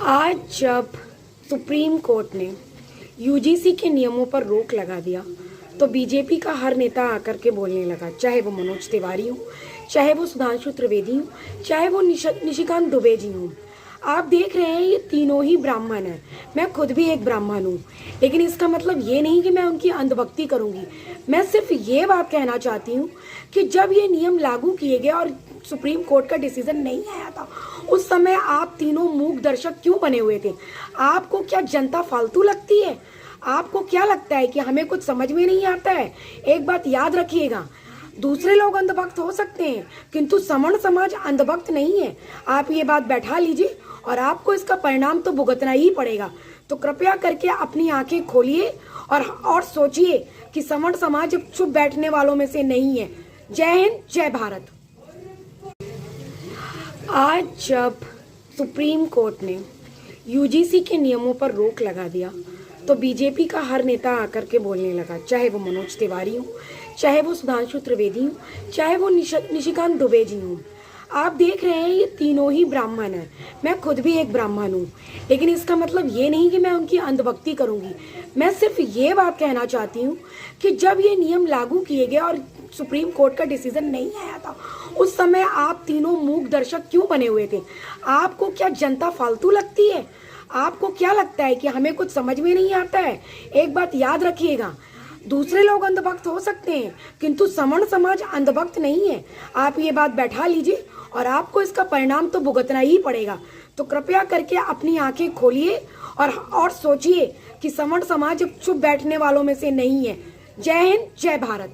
आज जब supreme court ने यूजीसी के नियमों पर रोक लगा दिया तो बीजेपी का हर नेता आकर के बोलने लगा, चाहे वो मनोज तिवारी हो, चाहे वो सुधांशु त्रिवेदी हो, चाहे वो निशिकांत दुबे जी हो। आप देख रहे हैं ये तीनों ही ब्राह्मण हैं। मैं खुद भी एक ब्राह्मण हूँ, लेकिन इसका मतलब ये नहीं कि मैं उनकी अंधभक्ति करूँगी। मैं सिर्फ ये बात कहना चाहती हूँ कि जब ये नियम लागू किए गए और सुप्रीम कोर्ट का डिसीजन नहीं आया था, उस समय आप तीनों मूक दर्शक क्यों बने हुए थे? आपको क्या जनता फालतू लगती है? आपको क्या लगता है कि हमें कुछ समझ में नहीं आता है? एक बात याद रखिएगा, दूसरे लोग अंधभक्त हो सकते हैं किंतु समण समाज अंधभक्त नहीं है। आप ये बात बैठा लीजिए और आपको इसका परिणाम तो भुगतना ही पड़ेगा। तो कृपया करके अपनी आंखें खोलिए और सोचिए कि समण समाज चुप बैठने वालों में से नहीं है। जय हिंद, जय भारत। आज जब सुप्रीम कोर्ट ने यूजीसी के नियमों पर रोक लगा दिया तो बीजेपी का हर नेता आकर के बोलने लगा, चाहे वो मनोज तिवारी हो, चाहे वो सुधांशु त्रिवेदी हो, चाहे वो निशिकांत दुबे जी हो। आप देख रहे हैं ये तीनों ही ब्राह्मण हैं। मैं खुद भी एक ब्राह्मण हूँ, लेकिन इसका मतलब ये नहीं कि मैं उनकी अंधभक्ति करूँगी। मैं सिर्फ ये बात कहना चाहती हूँ कि जब ये नियम लागू किए गए और सुप्रीम कोर्ट का डिसीजन नहीं आया था, उस समय आप तीनों मूक दर्शक क्यों बने हुए थे? आपको क्या जनता फालतू लगती है? आपको क्या लगता है कि हमें कुछ समझ में नहीं आता है? एक बात याद रखिएगा, दूसरे लोग अंधभक्त हो सकते हैं किंतु समण समाज अंधभक्त नहीं है। आप ये बात बैठा लीजिए और आपको इसका परिणाम तो भुगतना ही पड़ेगा। तो कृपया करके अपनी आंखें खोलिए और सोचिए कि समण समाज चुप बैठने वालों में से नहीं है। जय हिंद, जय भारत।